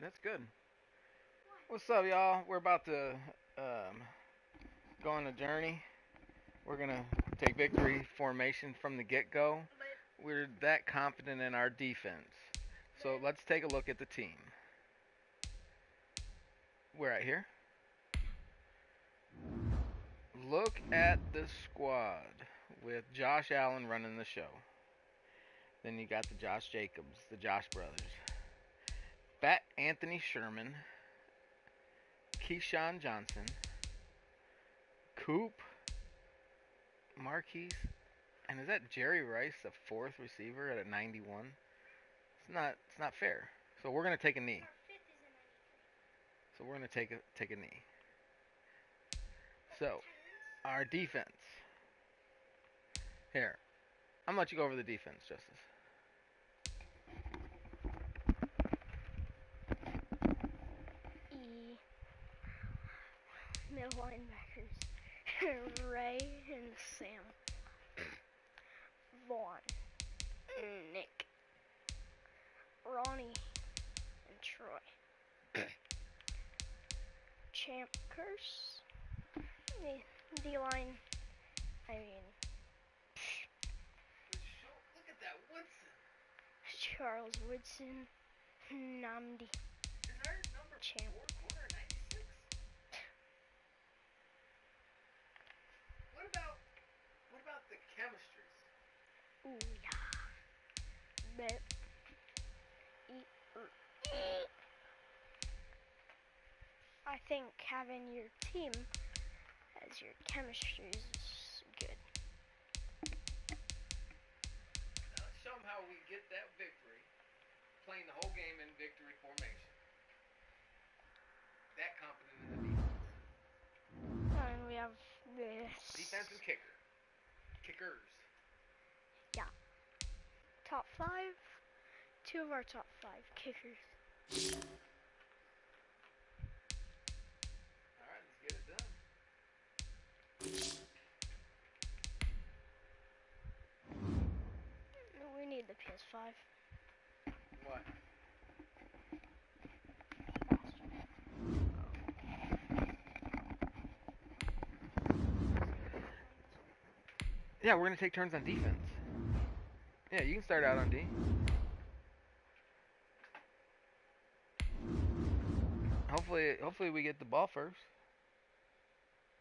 That's good. What's up, y'all? We're about to go on a journey. We're gonna take victory formation from the get-go. We're that confident in our defense. So let's take a look at the team. We're right here. Look at the squad with Josh Allen running the show. Then you got the Josh Jacobs, the Josh brothers. Fat Anthony Sherman, Keyshawn Johnson, Coop, Marquise, and is that Jerry Rice, the fourth receiver at a 91? It's not fair. So we're gonna take a knee. So we're gonna take a knee. So our defense. Here, I'm gonna let you go over the defense, Justice. Middle linebackers Ray and Sam, Vaughn, Nick, Ronnie, and Troy. Champ Curse, D-line, Look at that Woodson. Charles Woodson, Namdi, Is our number Champ. 4 96? What about the chemistries? Ooh yeah. Bet. I think having your team as your chemistry is good. Now let's show them how we get that victory, playing the whole game in victory formation. That confident in the defense. And we have this. Defense and kicker. Kickers. Yeah. Top 5. 2 of our top 5 kickers. Alright, let's get it done. We need the PS5. What? Yeah, we're gonna take turns on defense. Yeah, you can start out on D. Hopefully we get the ball first.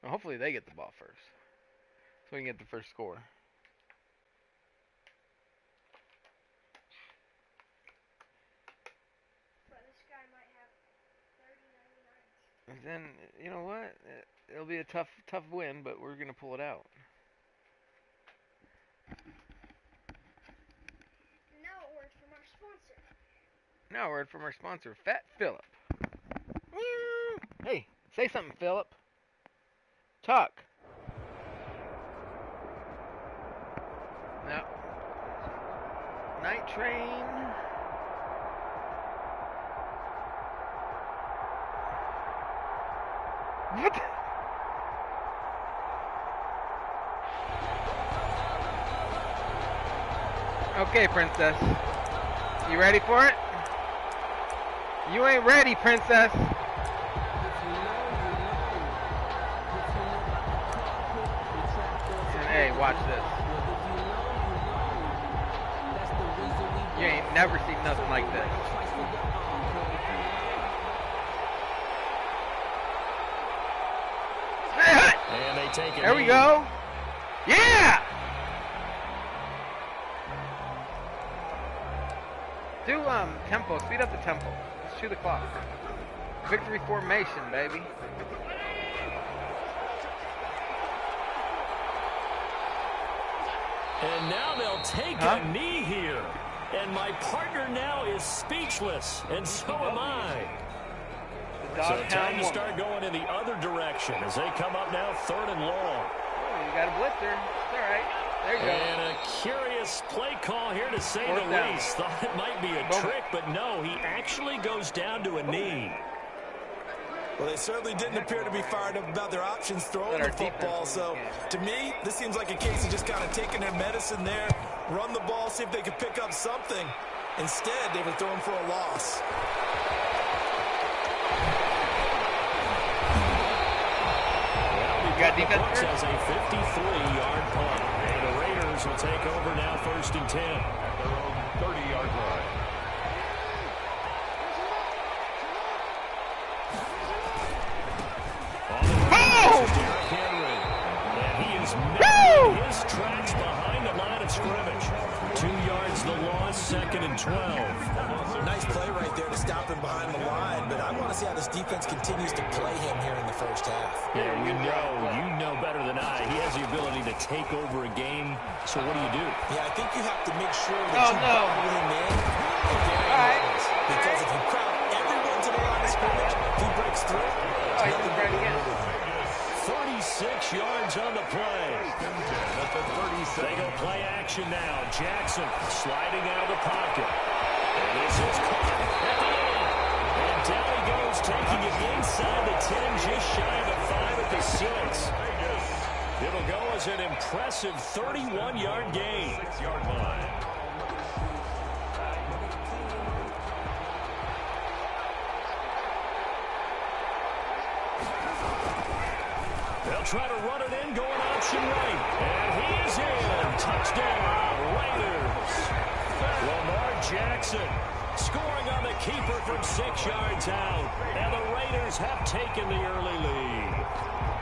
Well, hopefully they get the ball first, so we can get the first score. But this guy might have 30-99. And then you know what? It'll be a tough win, but we're gonna pull it out. Now a word from our sponsor. Now a word from our sponsor, Fat Phillip. Hey, say something, Phillip. Talk. Now, Night Train. What? Okay, princess. You ready for it? You ain't ready, princess. And hey, watch this. You ain't never seen nothing like this. And they take it. There we go. Yeah! Do tempo, speed up the tempo. Let's shoot the clock. Victory formation, baby. And now they'll take a knee here. And my partner now is speechless, and so am I. So time to start going in the other direction as they come up now 3rd and long. Oh, you got a blitzer. It's all right. There you go. And a curious play call here to say the least. Thought it might be a trick, but no, he actually goes down to a knee. Well, they certainly didn't appear to be fired up about their options throwing the football. So, to me, this seems like a case of just kind of taking their medicine there, run the ball, see if they could pick up something. Instead, they were throwing for a loss. defense books as a 53-yard punt. And the Raiders will take over now, 1st and 10. At their own 30-yard line. And he is making his tracks behind the line of scrimmage. 2 yards the loss, 2nd and 12. Nice play right there to stop him behind the line, but I want to see how this defense continues to play him here in the first half. Yeah, you know better than I. He has the ability to take over a game, so what do you do? Yeah, I think you have to make sure that you bottle him in at varying levels. Because if you crowd everyone to the line of scrimmage, if he breaks through, he's right again. 36 yards on the play. They go play action now. Jackson sliding out of the pocket. And this is caught at the end. And down he goes, taking it inside the 10, just shy of the 5 at the 6. It'll go as an impressive 31-yard gain. 6-yard line. They'll try to run it in, going option right. And he is in. Touchdown, Raiders. Lamar Jackson scoring on the keeper from 6 yards out. And the Raiders have taken the early lead.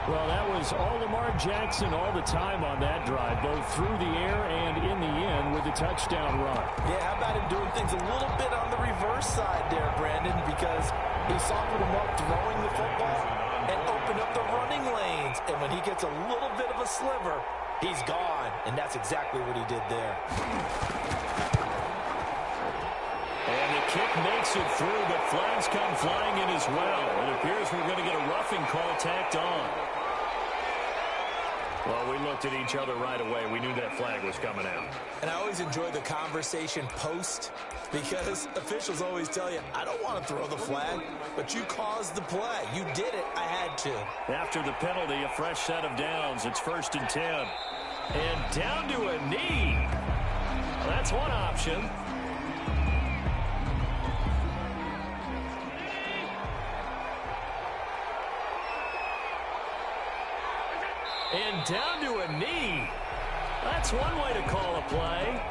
Well, that was all Lamar Jackson all the time on that drive, both through the air and in the end with the touchdown run. Yeah, how about him doing things a little bit on the reverse side there, Brandon, because he softened him up throwing the football and opened up the running lanes. And when he gets a little bit of a sliver, he's gone. And that's exactly what he did there. And the kick makes it through, but flags come flying in as well. It appears we're going to get a roughing call tacked on. Well, we looked at each other right away. We knew that flag was coming out. And I always enjoy the conversation post because officials always tell you, I don't want to throw the flag, but you caused the play. You did it. I had to. After the penalty, a fresh set of downs. It's 1st and 10. And down to a knee. Well, that's one option. And down to a knee. That's one way to call a play.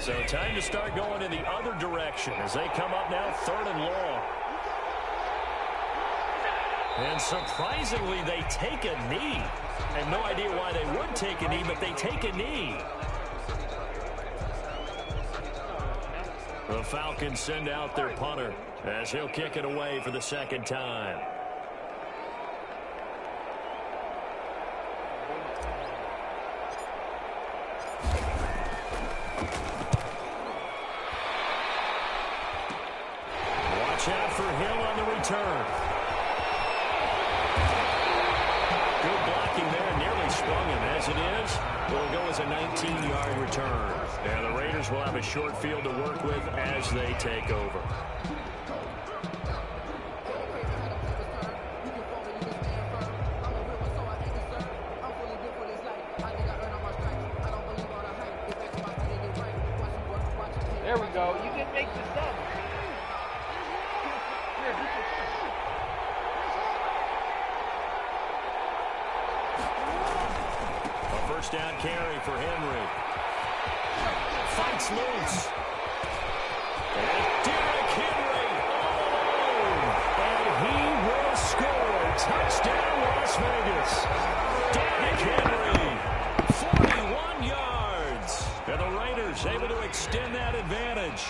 So time to start going in the other direction as they come up now 3rd and long. And surprisingly, they take a knee. I have no idea why they would take a knee, but they take a knee. The Falcons send out their punter as he'll kick it away for the 2nd time. Watch out for Hill on the return. Good blocking there, nearly sprung him. As it is, it'll go as a 19-yard return. And the Raiders will have a short field to work with as they take over. There we go. You didn't make this up. A first down carry for Henry. Fights loose. And Derrick Henry all alone. And he will score. Touchdown, Las Vegas. Derrick Henry, 41 yards. And the Raiders able to extend that advantage.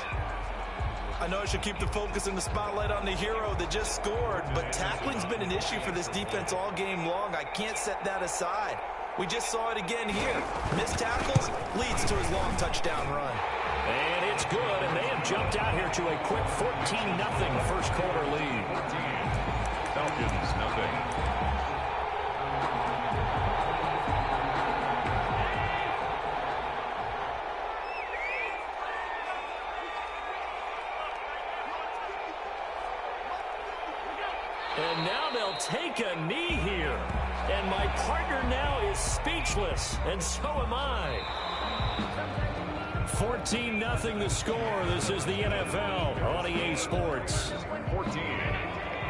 I know I should keep the focus and the spotlight on the hero that just scored, but tackling's been an issue for this defense all game long. I can't set that aside. We just saw it again here. Missed tackles leads to his long touchdown run. And it's good, and they have jumped out here to a quick 14-0 first quarter lead. Falcons, nothing. And now they'll take a knee here. And my partner now is speechless, and so am I. 14-0 the score. This is the NFL on EA Sports. 14,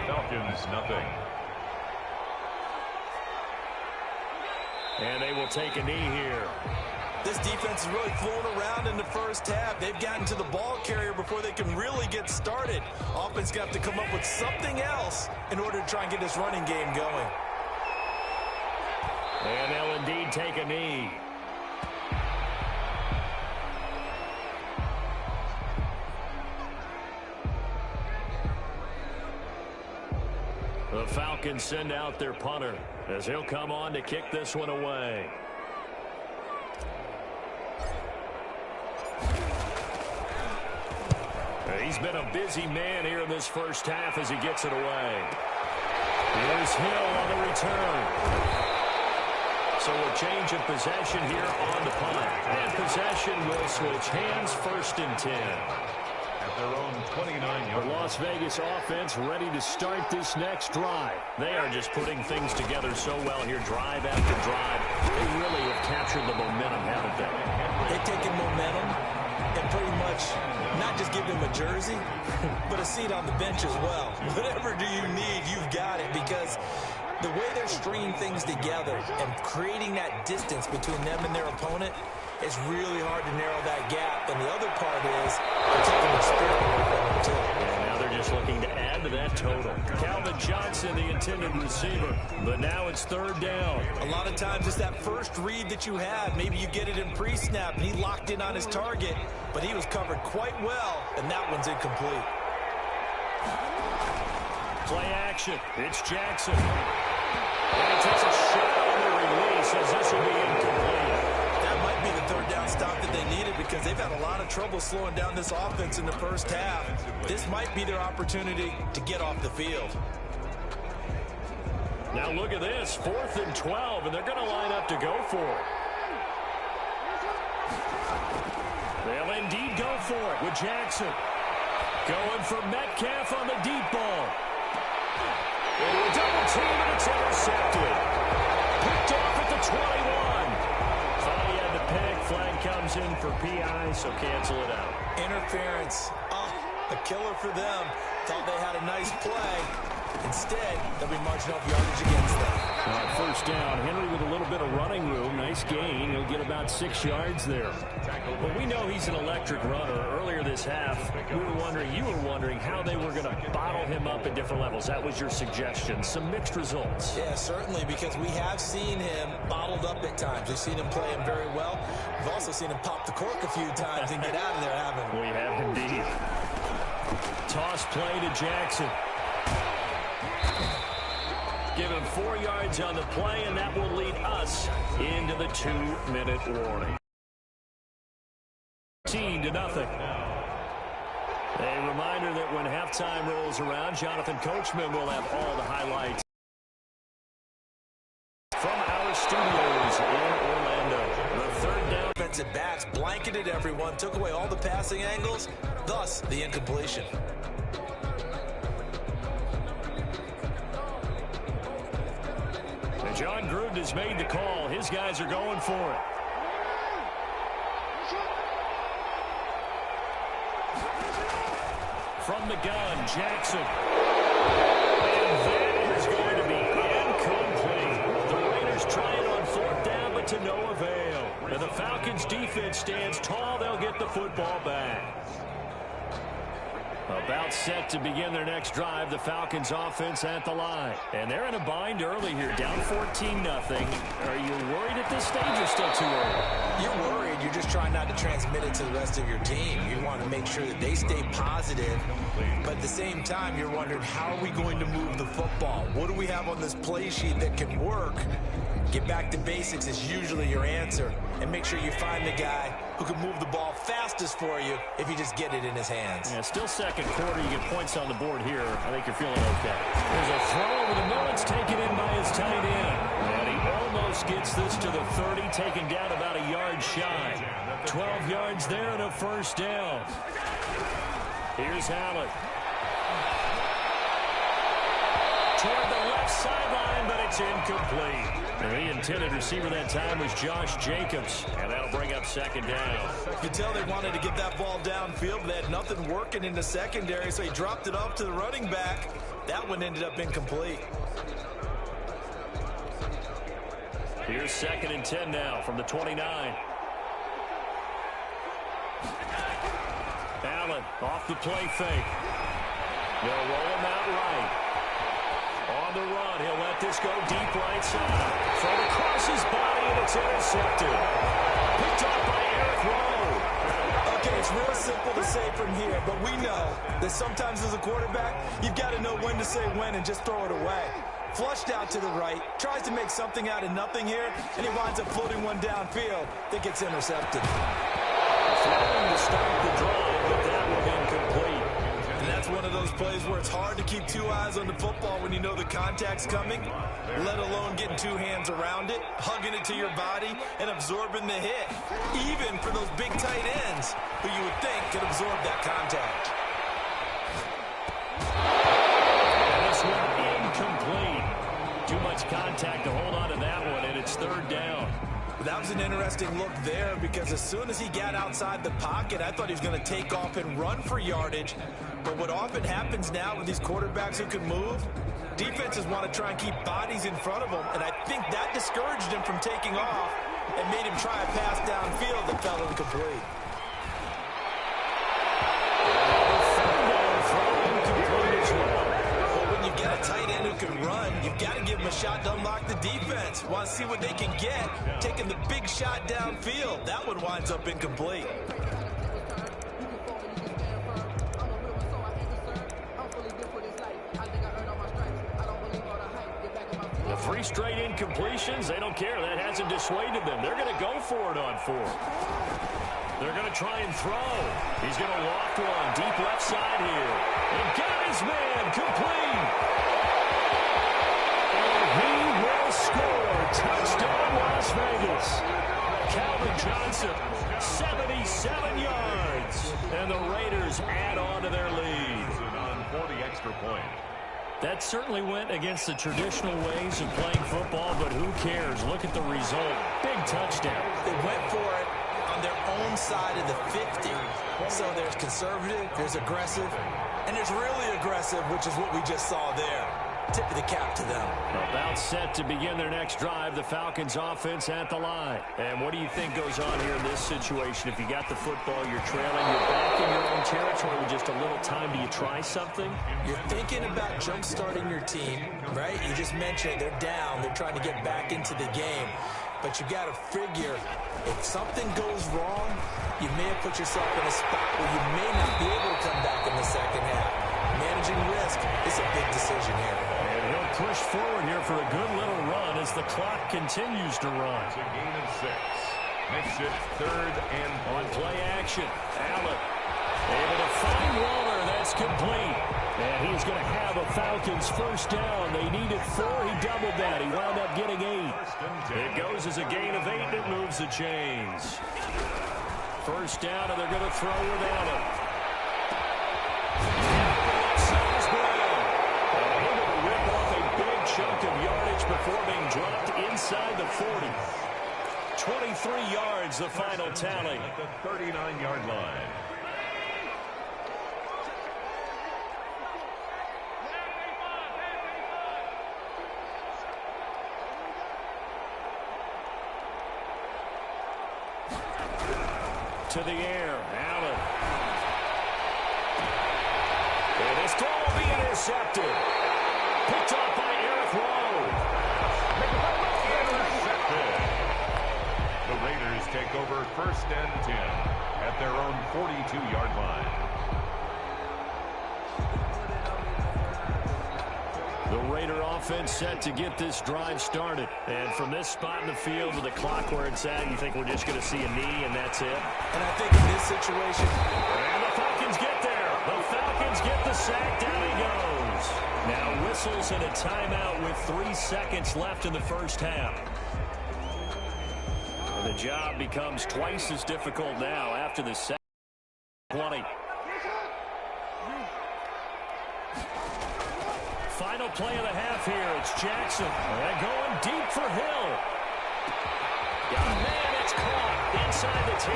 Falcons, nothing. And they will take a knee here. This defense is really flown around in the first half. They've gotten to the ball carrier before they can really get started. Offense got to come up with something else in order to try and get this running game going. And they'll indeed take a knee. The Falcons send out their punter as he'll come on to kick this one away. He's been a busy man here in this first half as he gets it away. Here's Hill on the return. So a change of possession here on the punt. And possession will switch hands, 1st and 10. At their own 29-yard The Las Vegas offense ready to start this next drive. They are just putting things together so well here, drive after drive. They really have captured the momentum, haven't they? They've taken momentum and pretty much not just give them a jersey, but a seat on the bench as well. Whatever do you need, you've got it, because the way they're stringing things together and creating that distance between them and their opponent, it's really hard to narrow that gap. And the other part is they're taking the spirit away from them, too. And now they're just looking to add to that total. Calvin Johnson, the intended receiver, but now it's 3rd down. A lot of times it's that first read that you have. Maybe you get it in pre-snap, and he locked in on his target, but he was covered quite well, and that one's incomplete. Play action. It's Jackson. And he takes a shot on the release as this will be incomplete. That might be the 3rd down stop that they needed, because they've had a lot of trouble slowing down this offense in the first half. This might be their opportunity to get off the field. Now look at this, 4th and 12, and they're going to line up to go for it. They'll indeed go for it with Jackson. Going for Metcalf on the deep ball. Into a double team, and it's intercepted. Picked off at the 21. Thought he had the pick. Flag comes in for PI, so cancel it out. Interference. A killer for them. Thought they had a nice play. Instead, they'll be marching off yardage against them. 1st down. Henry with a little bit of running room. Nice gain. He'll get about 6 yards there. Well, we know he's an electric runner. Earlier this half, you were wondering how they were going to bottle him up at different levels. That was your suggestion. Some mixed results. Yeah, certainly, because we have seen him bottled up at times. We've seen him play him very well. We've also seen him pop the cork a few times and get out of there, haven't we? We have indeed. Toss play to Jackson. Give him 4 yards on the play, and that will lead us into the 2-minute warning. 13-0. A reminder that when halftime rolls around, Jonathan Coachman will have all the highlights from our studios in Orlando. The 3rd down. Defensive backs blanketed everyone, took away all the passing angles, thus the incompletion. And John Gruden has made the call. His guys are going for it. From the gun, Jackson. And that is going to be incomplete. The Raiders trying on 4th down, but to no avail. And the Falcons defense stands tall. They'll get the football back. About set to begin their next drive, the Falcons offense at the line. And they're in a bind early here, down 14-0. Are you worried at this stage or still too early? You're worried. You're just trying not to transmit it to the rest of your team. You want to make sure that they stay positive. But at the same time, you're wondering, how are we going to move the football? What do we have on this play sheet that can work? Get back to basics is usually your answer. And make sure you find the guy who can move the ball fastest for you if you just get it in his hands. Yeah, still 2nd quarter. You get points on the board here. I think you're feeling okay. There's a throw over the middle. It's taken in by his tight end. And he almost gets this to the 30, taken down about a yard shy. 12 yards there and a 1st down. Here's Allen. Toward the left. left sideline, but it's incomplete. And the intended receiver that time was Josh Jacobs, and that'll bring up second down. You could tell they wanted to get that ball downfield, but they had nothing working in the secondary, so he dropped it off to the running back. That one ended up incomplete. Here's 2nd and 10 now from the 29. Allen off the play fake. They'll roll him out right. On the run, he'll let this go deep right side. Thrown across his body, and it's intercepted. Picked off by Eric Rowe. Okay, it's real simple to say from here, but we know that sometimes as a quarterback, you've got to know when to say when and just throw it away. Flushed out to the right, tries to make something out of nothing here, and he winds up floating one downfield that gets intercepted. Throwing to start the drive, but that one incomplete. And that's one of those plays where it's hard to keep two eyes on the football when you know the contact's coming, let alone getting two hands around it, hugging it to your body, and absorbing the hit, even for those big tight ends who you would think could absorb that contact. And this one incomplete. Too much contact to hold on to that one, and it's 3rd down. That was an interesting look there because as soon as he got outside the pocket, I thought he was going to take off and run for yardage. But what often happens now with these quarterbacks who can move, defenses want to try and keep bodies in front of them, and I think that discouraged him from taking off and made him try a pass downfield that fell incomplete. You get a tight end who can run, you've got to give him a shot to unlock the defense. Want to see what they can get, taking the big shot downfield. That one winds up incomplete. The 3 straight incompletions, they don't care. That hasn't dissuaded them. They're going to go for it on 4th. They're going to try and throw. He's going to walk one deep left side here. And got his man complete. And he will score. Touchdown, Las Vegas. Calvin Johnson, 77 yards. And the Raiders add on to their lead. On 40 extra point. That certainly went against the traditional ways of playing football, but who cares? Look at the result. Big touchdown. They went for it on their own side of the 50. So there's conservative, there's aggressive, and there's really aggressive, which is what we just saw there. Tip of the cap to them. About set to begin their next drive, the Falcons offense at the line. And what do you think goes on here in this situation? If you got the football, you're trailing, you're back in your own territory with just a little time. Do you try something? You're thinking about jump-starting your team, right? You just mentioned they're down. They're trying to get back into the game. But you got to figure, if something goes wrong, you may have put yourself in a spot where you may not be able to come back in the second half. Managing risk is a big decision here. And he'll push forward here for a good little run as the clock continues to run. It's a gain of 6. Makes it 3rd and on play action. Allen able to find Waller. That's complete. And he's going to have a Falcons first down. They needed 4. He doubled that. He wound up getting 8. It goes as a gain of 8, and it moves the chains. First down, and they're going to throw with Allen. Able to rip off a big chunk of yardage before being dropped inside the 40. 23 yards, the final tally. at the 39-yard line. To the air, Allen. And this ball will be intercepted. Picked off by Eric Rowe. Intercepted. The Raiders take over 1st and 10 at their own 42-yard line. The Raider offense set to get this drive started. And from this spot in the field with the clock where it's at, you think we're just going to see a knee and that's it? And I think in this situation... And the Falcons get there. The Falcons get the sack. Down he goes. Now whistles and a timeout with 3 seconds left in the first half. And the job becomes twice as difficult now after the second 20. Final play of the half here. It's Jackson. And going deep for Hill. Man, it's caught inside the 10.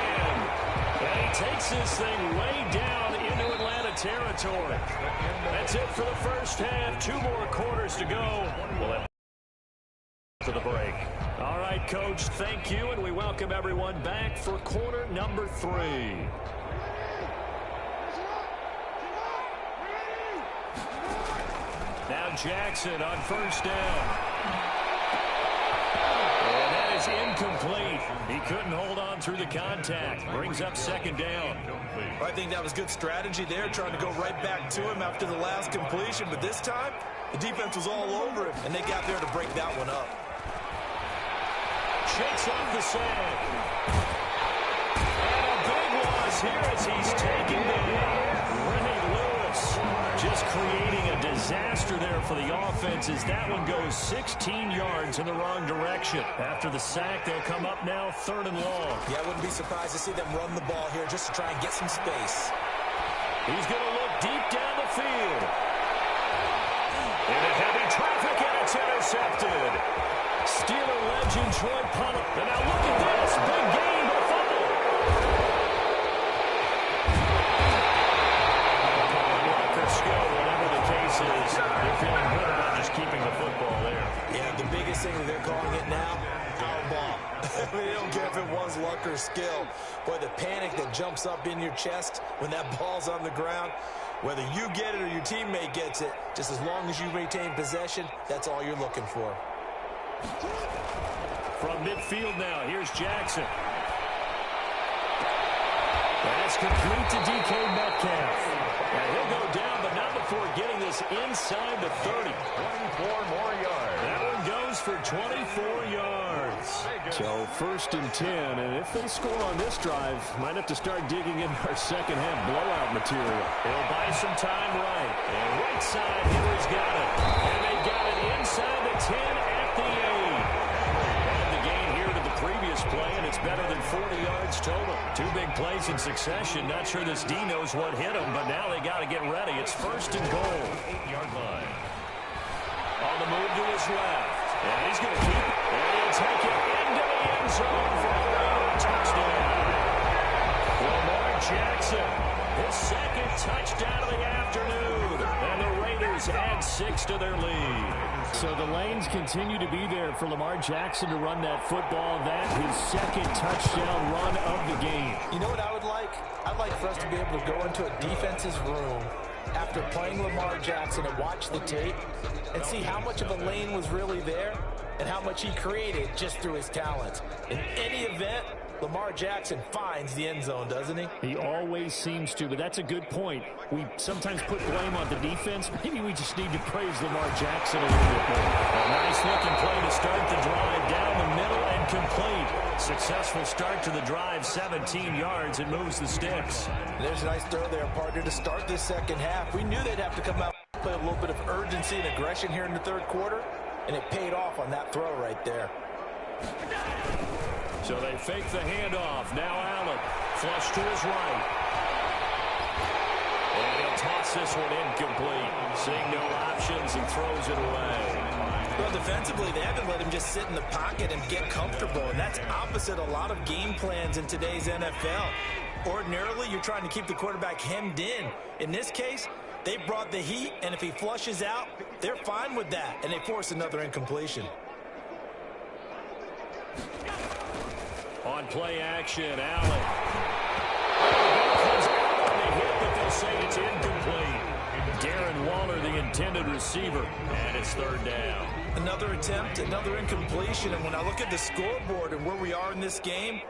And he takes this thing way down into Atlanta territory. That's it for the first half. 2 more quarters to go. We'll have to the break. All right, Coach, thank you, and we welcome everyone back for quarter number 3. Now Jackson on first down. And that is incomplete. He couldn't hold on through the contact. Brings up second down. I think that was good strategy there, trying to go right back to him after the last completion. But this time, the defense was all over him, and they got there to break that one up. Shakes off the sack. And a big loss here as he's taken down. Ray Lewis just creating a disaster there for the offense as that one goes 16 yards in the wrong direction. After the sack, they'll come up now 3rd and long. Yeah, I wouldn't be surprised to see them run the ball here just to try and get some space. He's going to look deep down the field. Into heavy traffic, and it's intercepted. Steeler legend Troy Punnett. And now look at this. Big gain, but fumble. Record skill, whatever the case is. They're feeling good about just keeping the football there. Yeah, the biggest thing that they're calling it now, our ball. They don't care if it was luck or skill. Boy, the panic that jumps up in your chest when that ball's on the ground, whether you get it or your teammate gets it, just as long as you retain possession, that's all you're looking for. From midfield now, here's Jackson. That's complete to DK Metcalf. And he'll go down, but not before getting this inside the 30. 24 more yards. That one goes for 24 yards. So 1st and 10, and if they score on this drive, might have to start digging in our second half blowout material. He'll buy some time right. And right side, Henry's got it. And they got it inside the 10 at the 8. And the gain here to the previous play, and it's better than 40 yards total. 2 big plays in succession. Not sure this D knows what hit him, but now they got to get ready. It's 1st and goal. 8-yard line. On the move to his left. And he's going to keep it. And he'll take it into the end zone for a touchdown. Lamar Jackson, his 2nd touchdown of the afternoon. And the Raiders add 6 to their lead. So the lanes continue to be there for Lamar Jackson to run that football. That his 2nd touchdown run of the game. You know what I would like? I'd like for us to be able to go into a defense's room after playing Lamar Jackson and watch the tape and see how much of a lane was really there and how much he created just through his talent. In any event, Lamar Jackson finds the end zone, doesn't he? He always seems to, but that's a good point. We sometimes put blame on the defense. Maybe we just need to praise Lamar Jackson a little bit more. A nice looking play to start the drive down the middle and complete. Successful start to the drive, 17 yards. It moves the sticks. There's a nice throw there, partner, to start this second half. We knew they'd have to come out and play a little bit of urgency and aggression here in the 3rd quarter, and it paid off on that throw right there. So they fake the handoff. Now Allen, flush to his right. And he'll toss this one incomplete. Seeing no options, he throws it away. Well, defensively, they haven't let him just sit in the pocket and get comfortable, and that's opposite a lot of game plans in today's NFL. Ordinarily, you're trying to keep the quarterback hemmed in. In this case, they brought the heat, and if he flushes out, they're fine with that, and they force another incompletion. On play action, Allen. Comes out on the hit, but they'll say it's incomplete. Darren Waller, the intended receiver, and it's 3rd down. Another attempt, another incompletion, and when I look at the scoreboard and where we are in this game,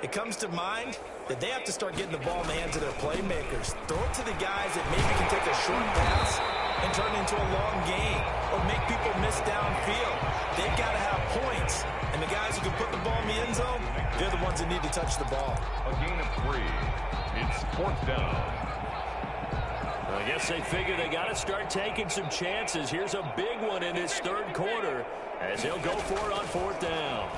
it comes to mind that they have to start getting the ball in the hands of their playmakers. Throw it to the guys that maybe can take a short pass and turn it into a long gain or make people miss downfield. They've got to have points, and the guys who can put the ball in the end zone, they're the ones that need to touch the ball. A gain of 3. It's 4th down. I guess they figure they got to start taking some chances. Here's a big one in this 3rd quarter as he'll go for it on 4th down.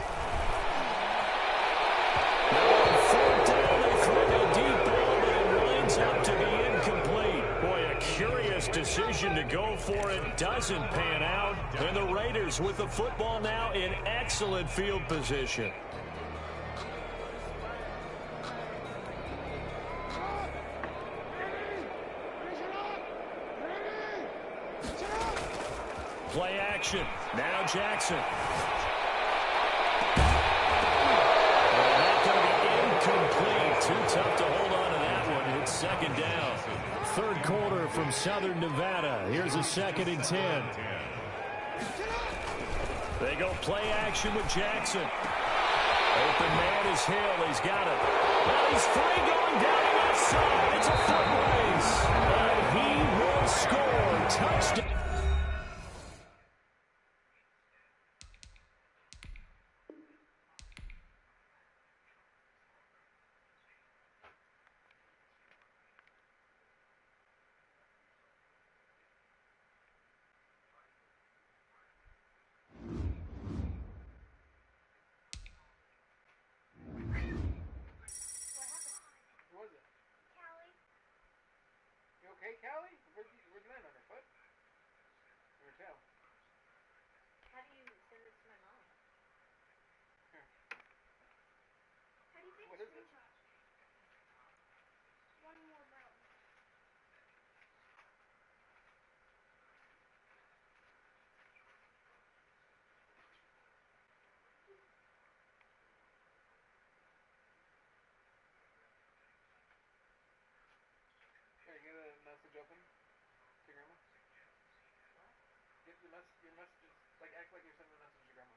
Now on 4th down, they throw a deep ball, but it winds up to be incomplete. Boy, a curious decision to go for it doesn't pan out. And the Raiders with the football now in excellent field position. Play action. Now Jackson. That's going to be incomplete. Too tough to hold on to that one. It's second down. Third quarter from Southern Nevada. Here's a 2nd and 10. They go play action with Jackson. Open man is Hill. He's got it. Well, he's free going down the left side. It's a foot race. And he will score. Touchdown. Okay, Callie? Where'd you land on her foot? Or her tail? How do you send this to my mom? Here. How do you take What a is it? screenshot? One more round. Here, get a message open to Grandma. Get your messages. Like, act like you're sending a message to Grandma.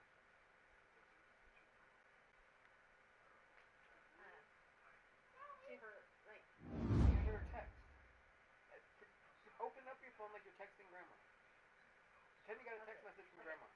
To her, like... Send her a text. Open up your phone like you're texting Grandma. Pretend you got a text message from Grandma.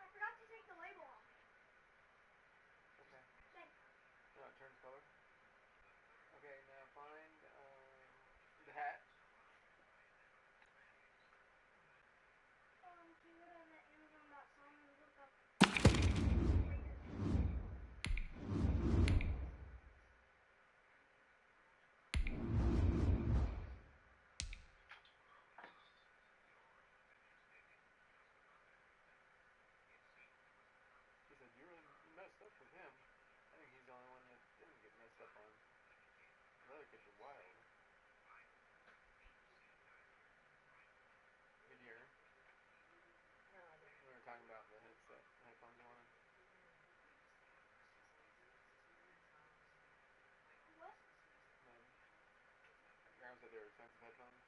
I forgot to take the label off. Okay. Thanks. No, it turns color. Okay, now find the hat. Can you go to Amazon.com and look up Raiders? He said, you messed up with him. I think he's the only one that didn't get messed up on. The other kids are wild. Did you hear him? No, I didn't. We were talking about the headset, headphones you wanted. What? Madden. Graham said they were expensive headphones.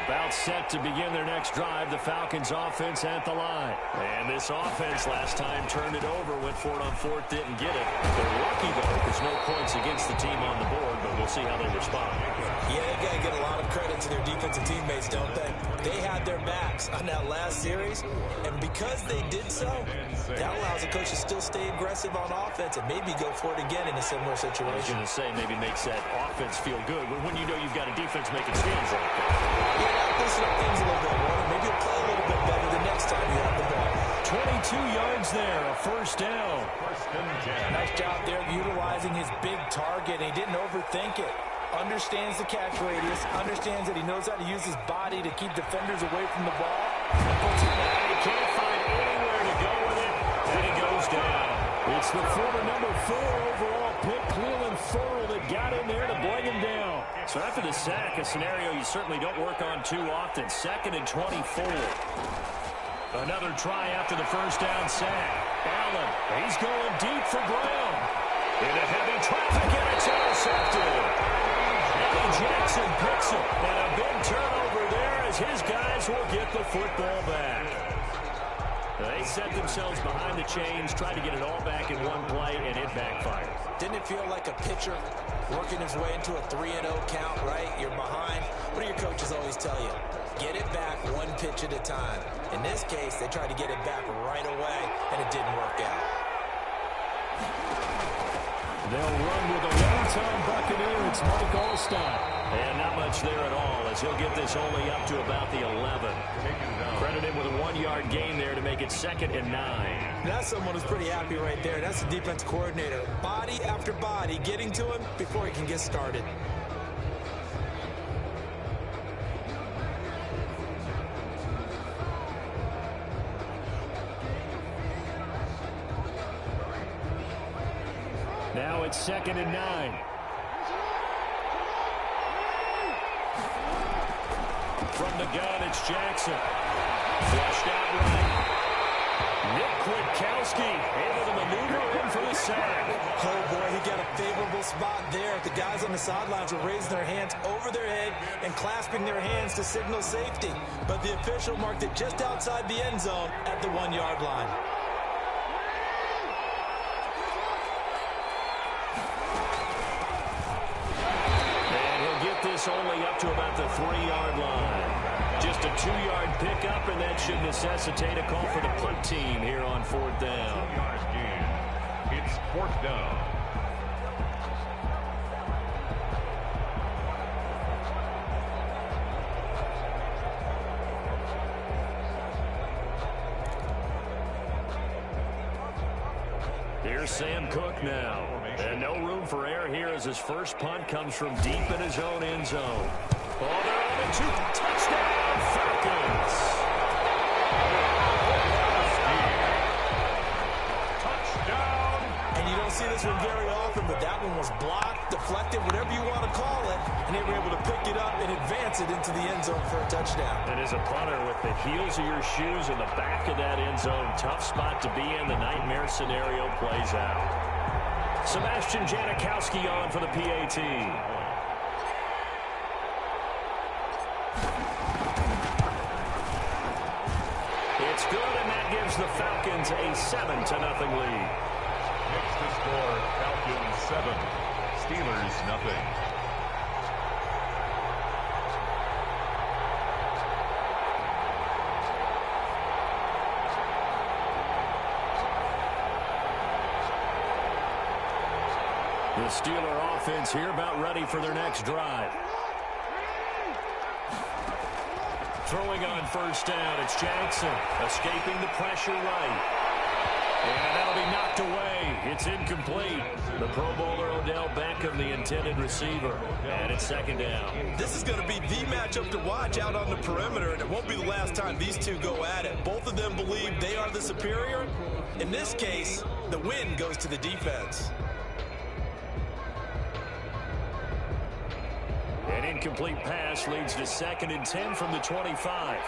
About set to begin their next drive, the Falcons offense at the line. And this offense last time turned it over, went for it on fourth, didn't get it. They're lucky, though. There's no points against the team on the board, but we'll see how they respond. Yeah, they got to get a lot of credit to their defensive teammates, don't they? They had their backs on that last series, and because they did so, that allows the coach to still stay aggressive on offense and maybe go for it again in a similar situation. I was going to say maybe makes that offense feel good, but when you know you've got a defense making stands like that. Yeah, loosen up things a little bit more. Maybe you'll play a little bit better the next time you have the ball. 22 yards there, a first down. First and 10. Nice job there utilizing his big target. He didn't overthink it. Understands the catch radius. Understands that he knows how to use his body to keep defenders away from the ball. And he can't find anywhere to go with it, and he goes down. It's the former number 4 overall pick, Cleveland Ferrell, that got in there to bring him down. So after the sack, a scenario you certainly don't work on too often. 2nd and 24. Another try after the first down sack. Allen, he's going deep for Brown. Into heavy traffic, and it's intercepted. Eddie Jackson picks it, and a big turnover there as his guys will get the football back. They set themselves behind the chains, tried to get it all back in one play, and it backfired. Didn't it feel like a pitcher working his way into a 3-0 count, right? You're behind. What do your coaches always tell you? Get it back one pitch at a time. In this case, they tried to get it back right away, and it didn't work out. They'll run with a one-time Buccaneer. It's Mike Allstott. And not much there at all, as he'll get this only up to about the 11. Credit him with a 1-yard gain there to make it 2nd and 9. That's someone who's pretty happy right there. That's the defense coordinator. Body after body getting to him before he can get started. Now it's 2nd and 9. From the gun, it's Jackson. Flushed out right. Nick Kwiatkowski able to maneuver in for the sack. Oh, boy, he got a favorable spot there. The guys on the sidelines were raising their hands over their head and clasping their hands to signal safety. But the official marked it just outside the end zone at the 1-yard line. This only up to about the 3-yard line. Just a 2-yard pickup, and that should necessitate a call for the punt team here on 4th down. It's 4th down. Here's Sam Cook now. And no room for error here as his first punt comes from deep in his own end zone. Oh, they're on a 2. Touchdown, Falcons. Touchdown. And you don't see this one very often, but that one was blocked, deflected, whatever you want to call it, and they were able to pick it up and advance it into the end zone for a touchdown. And as a punter with the heels of your shoes in the back of that end zone, tough spot to be in. The nightmare scenario plays out. Sebastian Janikowski on for the PAT. It's good, and that gives the Falcons a 7-0 lead. Next to score, Falcons 7, Steelers nothing. The Steeler offense here about ready for their next drive. Throwing on 1st down, it's Jackson. Escaping the pressure right. And that'll be knocked away. It's incomplete. The Pro Bowler Odell Beckham, the intended receiver. And it's 2nd down. This is going to be the matchup to watch out on the perimeter, and it won't be the last time these two go at it. Both of them believe they are the superior. In this case, the win goes to the defense. An incomplete pass leads to 2nd and 10 from the 25.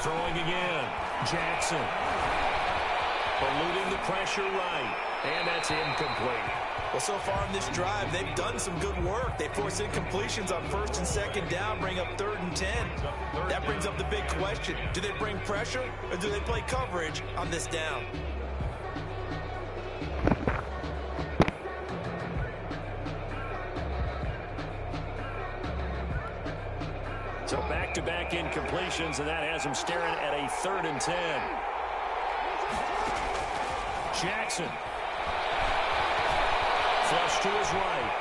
Throwing again. Jackson. Eluding the pressure right. And that's incomplete. Well, so far in this drive, they've done some good work. They force incompletions on 1st and 2nd down, bring up 3rd and 10. That brings up the big question. Do they bring pressure or do they play coverage on this down? So back-to-back incompletions, and that has him staring at a 3rd and 10. Jackson. Flush to his right.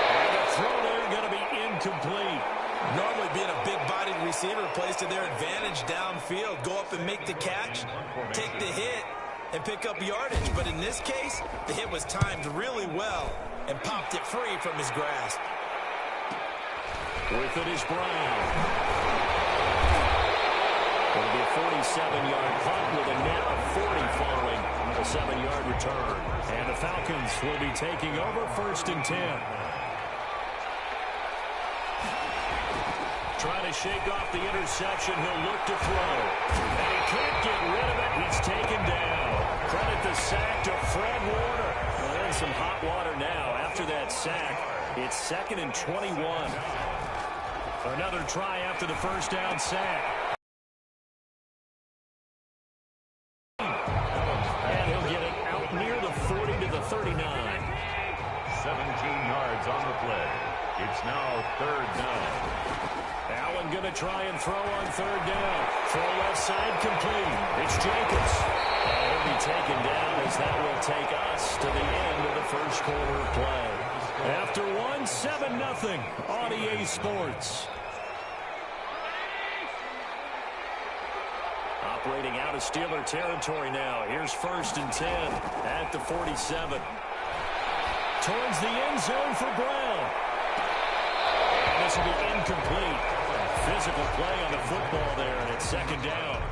And the throw there going to be incomplete. Normally being a big-bodied receiver plays to their advantage downfield. Go up and make the catch, take the hit, and pick up yardage. But in this case, the hit was timed really well and popped it free from his grasp. With it is Brown. It'll be a 47-yard punt with a net of 40 following a 7-yard return. And the Falcons will be taking over 1st and 10. Trying to shake off the interception. He'll look to throw. And he can't get rid of it. He's taken down. Credit the sack to Fred Warner. Well, they're in some hot water now. After that sack, it's 2nd and 21. Another try after the first down sack. And he'll get it out near the 40 to the 39. 17 yards on the play. It's now 3rd down. Allen going to try and throw on 3rd down. Throw left side complete. It's Jacobs. And he'll be taken down as that will take us to the end of the first quarter of play. After one, 7-0 on EA Sports. Operating out of Steeler territory now. Here's 1st and 10 at the 47. Towards the end zone for Brown. And this will be incomplete. Physical play on the football there, and it's 2nd down.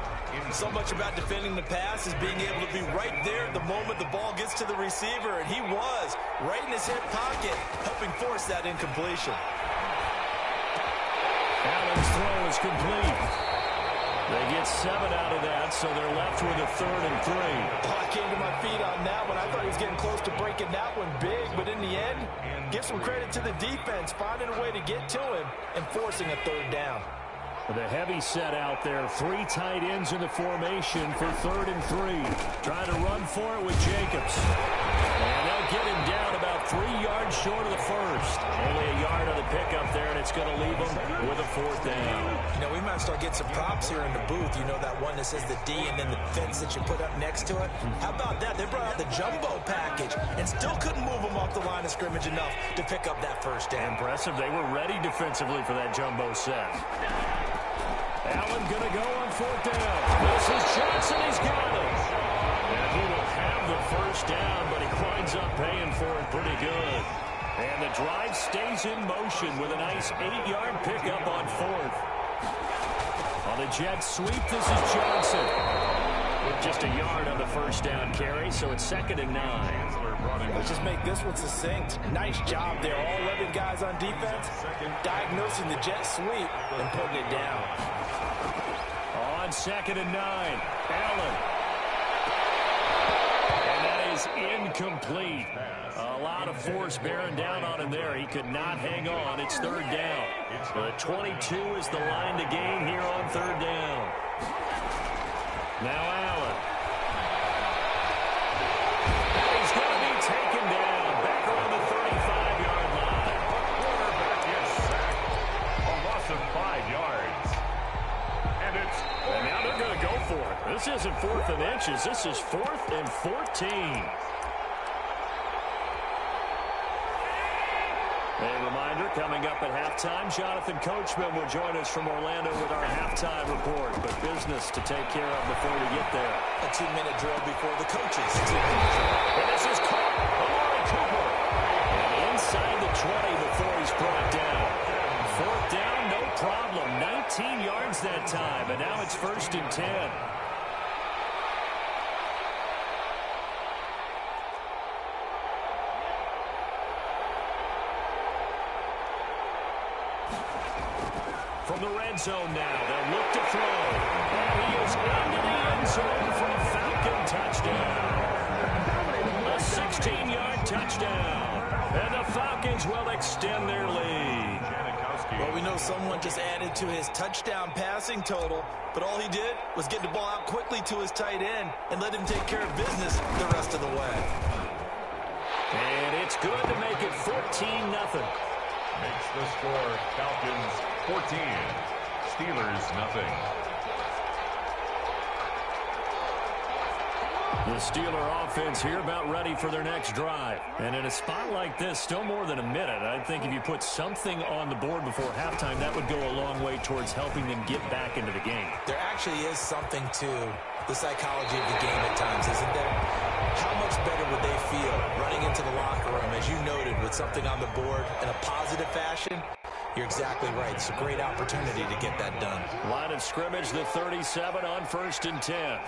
So much about defending the pass is being able to be right there at the moment the ball gets to the receiver, and he was right in his hip pocket, helping force that incompletion. Allen's throw is complete. They get 7 out of that, so they're left with a 3rd and 3. I came to my feet on that one. I thought he was getting close to breaking that one big, but in the end, give some credit to the defense, finding a way to get to him and forcing a 3rd down. The heavy set out there. 3 tight ends in the formation for 3rd and 3. Trying to run for it with Jacobs. And they'll get him down about 3 yards short of the first. Only a yard on the pickup there, and it's going to leave him with a 4th down. You know, we might start getting some props here in the booth. You know that one that says the D and then the fence that you put up next to it? How about that? They brought out the jumbo package and still couldn't move them off the line of scrimmage enough to pick up that 1st down. Impressive. They were ready defensively for that jumbo set. Allen going to go on 4th down. This is Johnson. He's got it. And he will have the 1st down, but he winds up paying for it pretty good. And the drive stays in motion with a nice 8-yard pickup on 4th. On the jet sweep, this is Johnson. With just a yard on the 1st down carry, so it's 2nd and 9. Let's just make this one succinct. Nice job there. All 11 guys on defense diagnosing the jet sweep and putting it down. On 2nd and 9, Allen. And that is incomplete. A lot of force bearing down on him there. He could not hang on. It's 3rd down. The 22 is the line to gain here on 3rd down. Now Allen. He's going to be taken down. Back around the 35-yard line. Quarterback is sacked. A loss of 5 yards. And now they're going to go for it. This isn't 4th and inches. This is 4th and 14. A reminder, coming up at halftime, Jonathan Coachman will join us from Orlando with our halftime report. But business to take care of before we get there. A 2-minute drill before the coaches. And this is caught. Amari Cooper. And inside the 20 before he's brought down. 4th down, no problem. 19 yards that time. And now it's 1st and 10. From the red zone now, they'll look to throw. And he is into the end zone for a Falcon touchdown. A 16-yard touchdown. And the Falcons will extend their lead. Well, we know someone just added to his touchdown passing total, but all he did was get the ball out quickly to his tight end and let him take care of business the rest of the way. And it's good to make it 14-0. makes the score Falcons 14, Steelers nothing. The Steeler offense here about ready for their next drive. And in a spot like this, still more than a minute, I think if you put something on the board before halftime, that would go a long way towards helping them get back into the game. There actually is something to the psychology of the game at times, isn't there? How much better would they feel running into the locker room, as you noted, with something on the board in a positive fashion? You're exactly right. It's a great opportunity to get that done. Line of scrimmage, the 37 on 1st and 10.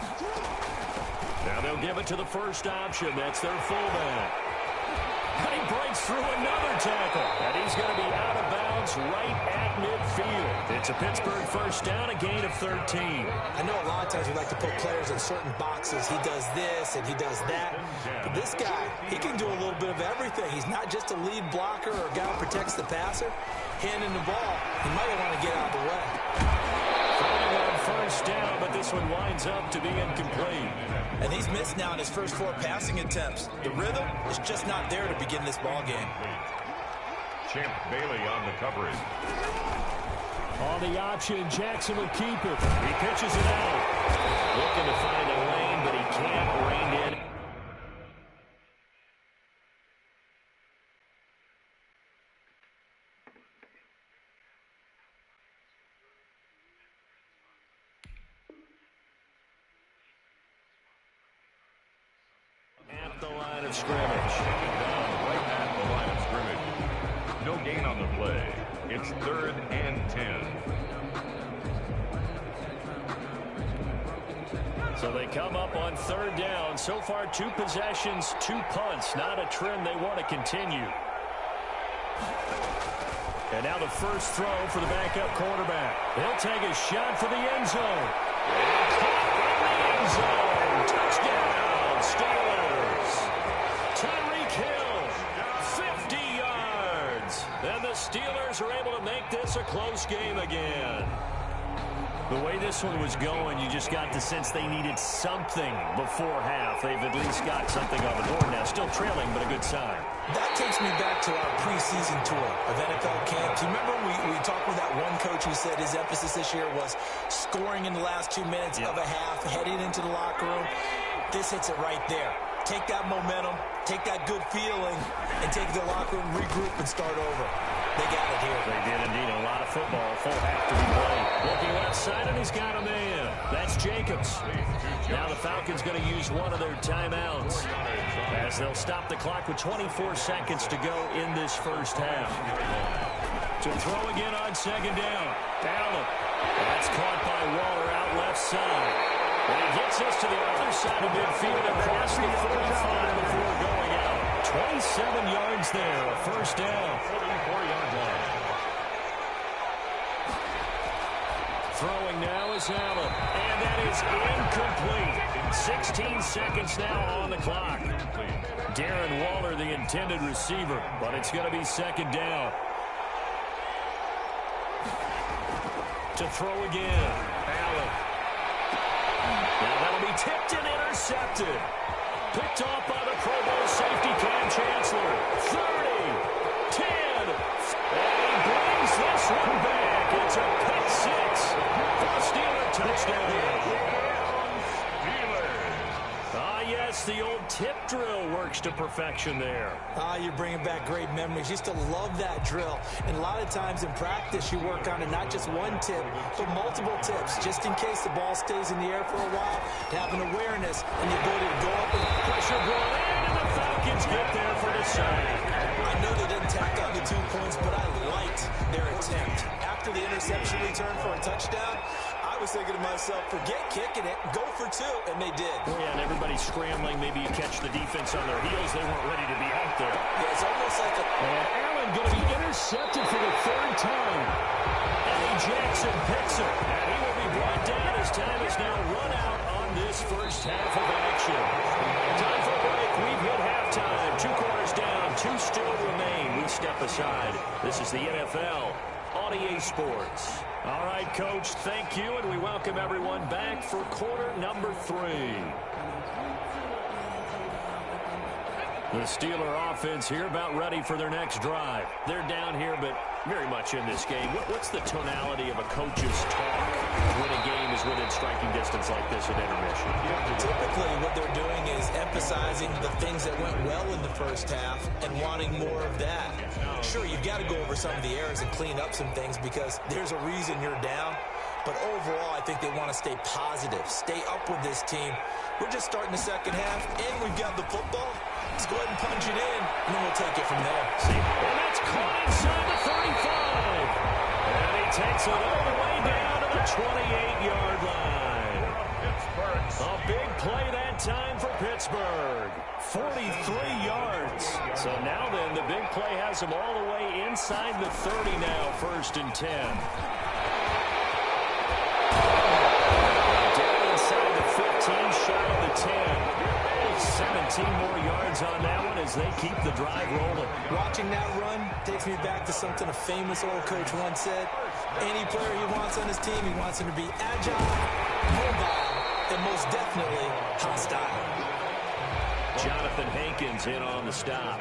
Now they'll give it to the first option. That's their fullback. And he breaks through another tackle. And he's going to be out of bounds right at at midfield. It's a Pittsburgh first down, a gain of 13. I know a lot of times we like to put players in certain boxes. He does this and he does that. But this guy, he can do a little bit of everything. He's not just a lead blocker or a guy who protects the passer. Handing the ball, he might want to get out of the way. Throwing on first down, but this one winds up to be incomplete. And he's missed now in his first 4 passing attempts. The rhythm is just not there to begin this ball game. Champ Bailey on the coverage. On the option, Jackson will keep it. He pitches it out. Looking to find a lane, but he can't rein in. At the line of scrimmage. Right at the line of scrimmage. No gain on the play. It's 3rd and 10. So they come up on 3rd down. So far, 2 possessions, 2 punts. Not a trend they want to continue. And now the first throw for the backup quarterback. He'll take a shot for the end zone. Caught in the end zone. Touchdown, Steelers. Tyreek Hill, 50 yards. And the Steelers are able to make this a close game again. The way this one was going, you just got the sense they needed something before half. They've at least got something on the board now. Still trailing, but a good sign. That takes me back to our preseason tour of NFL camps. You remember we talked with that one coach who said his emphasis this year was scoring in the last 2 minutes of a half, heading into the locker room. This hits it right there. Take that momentum, take that good feeling, and take the locker room, regroup, and start over. They got it here. They did indeed. A lot of football. Full half to be played. Looking left side, and he's got a man. That's Jacobs. Now the Falcons going to use one of their timeouts as they'll stop the clock with 24 seconds to go in this first half. To throw again on 2nd down. Allen. That's caught by Waller out left side. And he gets us to the other side of midfield across the 45 before going out. 27 yards there, a first down. 44-yard line. Throwing now is Allen, and that is incomplete. 16 seconds now on the clock. Darren Waller, the intended receiver, but it's going to be 2nd down. To throw again, Allen. Now that'll be tipped and intercepted. Picked off by the Pro Bowl safety Cam Chancellor. 30, 10, and he brings this one back. It's a pick 6 for the Steelers touchdown. Ah, yes, the old tip drill works to perfection there. You're bringing back great memories. Used to love that drill. And a lot of times in practice, you work on it, not just one tip, but multiple tips, just in case the ball stays in the air for a while, to have an awareness and the ability to go up and Pressure brought in, and the Falcons get there for the sack. I know they didn't tack on the 2 points, but I liked their attempt. After the interception return for a touchdown, I was thinking to myself, forget kicking it, go for 2, and they did. Yeah, and everybody's scrambling. Maybe you catch the defense on their heels. They weren't ready to be out there. Yeah, it's almost like a... And Allen going to be intercepted for the 3rd time. Eddie Jackson picks it, and he will be brought down as time is now run out on this first half of action. Time for a break. We've hit halftime. 2 quarters down, 2 still remain. We step aside. This is the NFL on EA Sports. All right, Coach, thank you, and we welcome everyone back for quarter number 3. The Steeler offense here about ready for their next drive. They're down here, but very much in this game. What's the tonality of a coach's talk when a game is within striking distance like this at intermission? Typically, what they're doing is emphasizing the things that went well in the first half and wanting more of that. Sure, you've got to go over some of the errors and clean up some things because there's a reason you're down. But overall, I think they want to stay positive, stay up with this team. We're just starting the second half, and we've got the football. Let's go ahead and punch it in, and then we'll take it from there. See, and that's caught inside the 35. And he takes it all the way down to the 28-yard line. A big play that time for Pittsburgh. 43 yards. So now then, the big play has him all the way inside the 30 now, 1st and 10. Down inside the 15, shy of the 10. 17 more yards on that one as they keep the drive rolling. Watching that run takes me back to something a famous old coach once said. Any player he wants on his team, he wants him to be agile, mobile, and most definitely hostile. Jonathan Hankins in on the stop.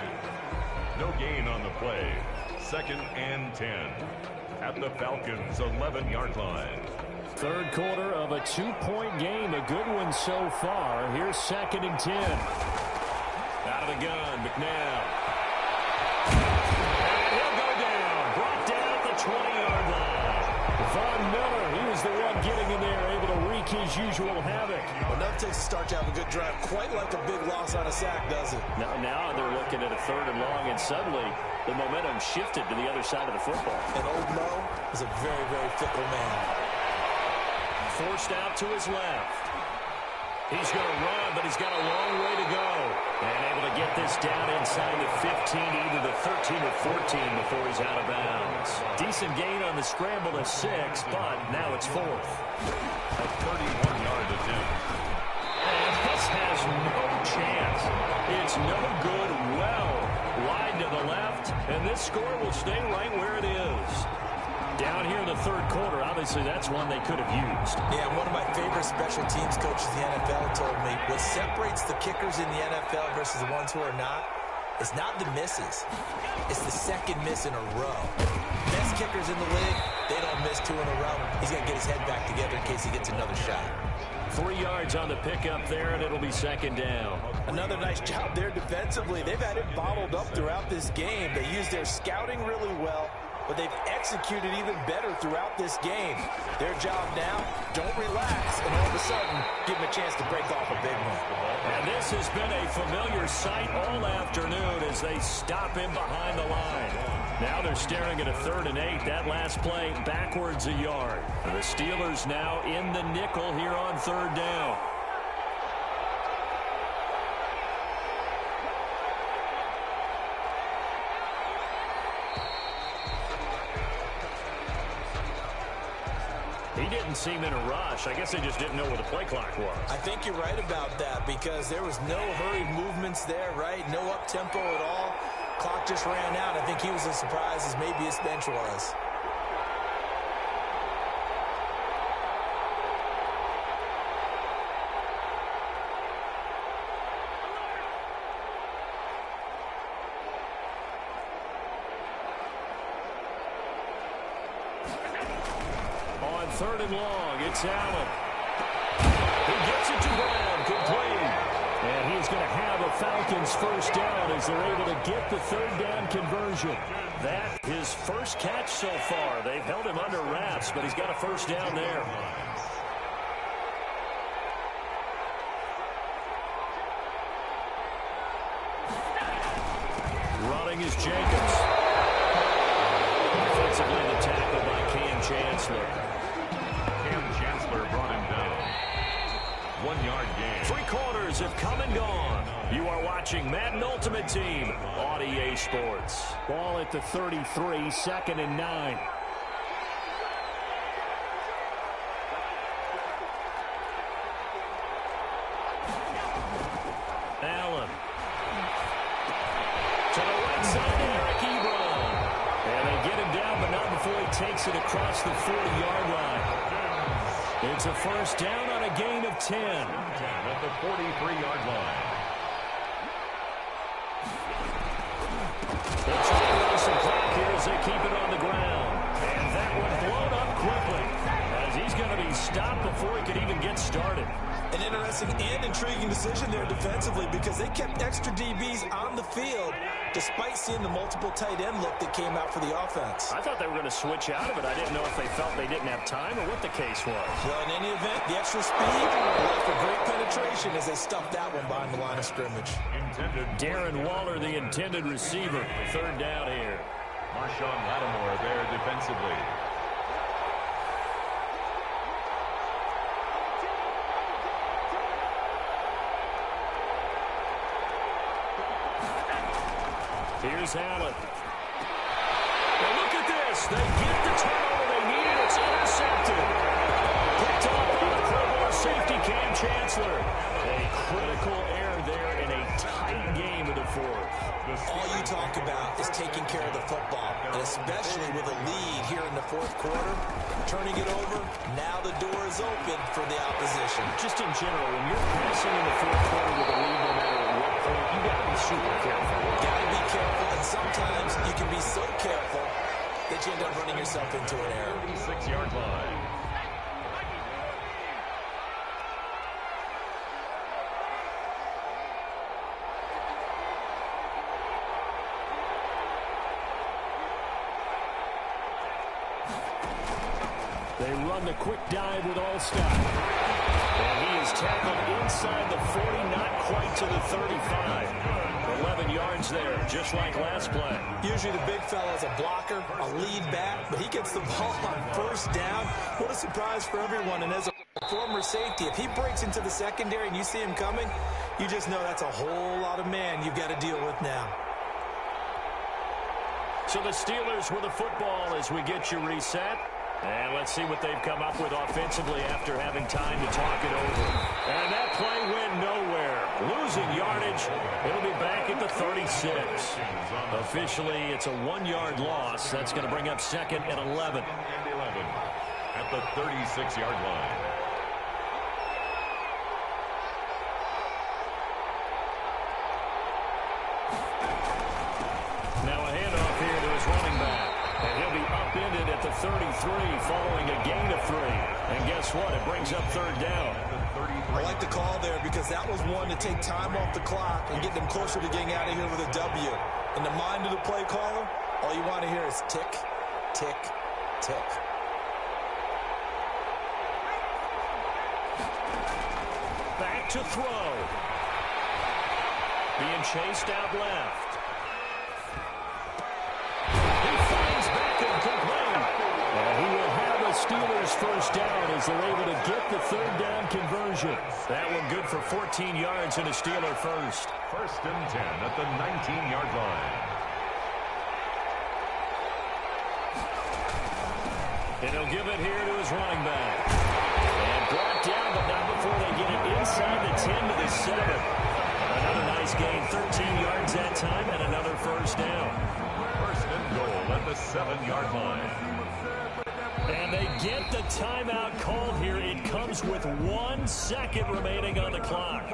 No gain on the play. 2nd and 10 at the Falcons' 11-yard line. Third quarter of a 2-point game. A good one so far. Here's 2nd and 10. Out of the gun, McNabb. And he'll go down. Brought down at the 20-yard line. Von Miller, he was the one getting in there, able to wreak his usual havoc. Enough takes a start to have a good drive. Quite like a big loss on a sack, does it? Now they're looking at a 3rd and long, and suddenly the momentum shifted to the other side of the football. And old Mo is a very, very fickle man. Forced out to his left. He's going to run, but he's got a long way to go. And able to get this down inside the 15, either the 13 or 14 before he's out of bounds. Decent gain on the scramble of 6, but now it's 4th. A 31-yard attempt. And this has no chance. It's no good. Well, wide to the left, and this score will stay right where it is. Down here in the 3rd quarter, obviously that's one they could have used. Yeah, one of my favorite special teams coaches in the NFL told me what separates the kickers in the NFL versus the ones who are not is not the misses. It's the 2nd miss in a row. Best kickers in the league, they don't miss 2 in a row. He's got to get his head back together in case he gets another shot. 3 yards on the pickup there, and it'll be 2nd down. Another nice job there defensively. They've had it bottled up throughout this game. They used their scouting really well, but they've executed even better throughout this game. Their job now, don't relax, and all of a sudden, give them a chance to break off a big one. And this has been a familiar sight all afternoon as they stop him behind the line. Now they're staring at a 3rd and 8. That last play backwards a yard. And the Steelers now in the nickel here on 3rd down. He didn't seem in a rush. I guess they just didn't know where the play clock was. I think you're right about that because there was no hurried movements there, right? No up-tempo at all. Clock just ran out. I think he was as surprised as maybe his bench was. On 3rd and long, it's Allen. He gets it to Brown, complete. And he's going to have a Falcons 1st down as they're able to get the 3rd down conversion. That his first catch so far. They've held him under wraps, but he's got a 1st down there. Running is Jacobs. Defensively, the tackle by Cam Chancellor. Cam Chancellor brought him down. 1-yard gain. 3 quarters have come and gone. You are watching Madden Ultimate Team on EA Sports. Ball at the 33, 2nd and 9. Allen. To the right side, Eric Ebron. And they get him down, but not before he takes it across the 40-yard line. It's a 1st down on a gain of 10. At the 43-yard line. They'll try to run some clock here as they keep it on the ground. And that one blown up quickly as he's going to be stopped before he could even get started. An interesting and intriguing decision there defensively because they kept extra DBs on the field despite seeing the multiple tight end look that came out for the offense. I thought they were going to switch out of it. I didn't know if they felt they didn't have time or what the case was. Well, in any event, the extra speed allowed for great penetration as they stuffed that one behind the line of scrimmage. Darren Waller, the intended receiver. 3rd down here. Marshawn Lattimore there defensively. Here's Allen. Now look at this. They get the turnover they needed. It's intercepted. Picked off by the Pro Bowl safety Cam Chancellor. A critical error there in a tight game of the fourth. All you talk about is taking care of the football, and especially with a lead here in the fourth quarter, turning it over, now the door is open for the opposition. Just in general, when you're passing in the fourth quarter with a lead, no matter at what point, you got to be super careful. Got to be careful, and sometimes you can be so careful that you end up running yourself into an error. 36-yard line. They run the quick dive with Allstott. And he is tackled inside the 40, not quite to the 35. 11 yards there, just like last play. Usually the big fella is a blocker, a lead back, but he gets the ball on first down. What a surprise for everyone. And as a former safety, if he breaks into the secondary and you see him coming, you just know that's a whole lot of man you've got to deal with now. So the Steelers with the football as we get you reset. And let's see what they've come up with offensively after having time to talk it over. And that play went nowhere. Losing yardage. It'll be back at the 36. Officially, it's a 1-yard loss. That's going to bring up second and 11. At the 36-yard line. Now a handoff here to his running back. And he'll be upended at the 33 following a gain of 3. And guess what? It brings up third down. I like the call there because that was one to take time off the clock and get them closer to getting out of here with a W. In the mind of the play caller, all you want to hear is tick, tick, tick. Back to throw. Being chased out left. He will have a Steelers first down as they're able to get the third down conversion. That one good for 14 yards and a Steeler first. First and 10 at the 19-yard line. And he'll give it here to his running back. And brought down, but not before they get it inside the 10 to the 7. Another nice gain, 13 yards that time, and another first down. First and goal at the 7-yard line. And they get the timeout called here. It comes with 1 second remaining on the clock.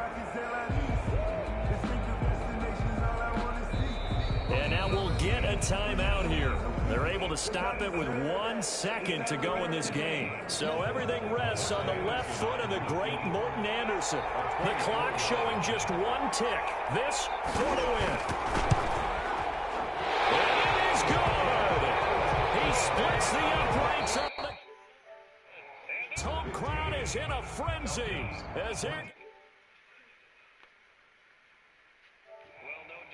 And now we'll get a timeout here. They're able to stop it with 1 second to go in this game. So everything rests on the left foot of the great Morton Anderson. The clock showing just 1 tick. This for the win. And it is good. He splits the uprights up. The home crowd is in a frenzy as they're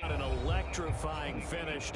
an electrifying finish.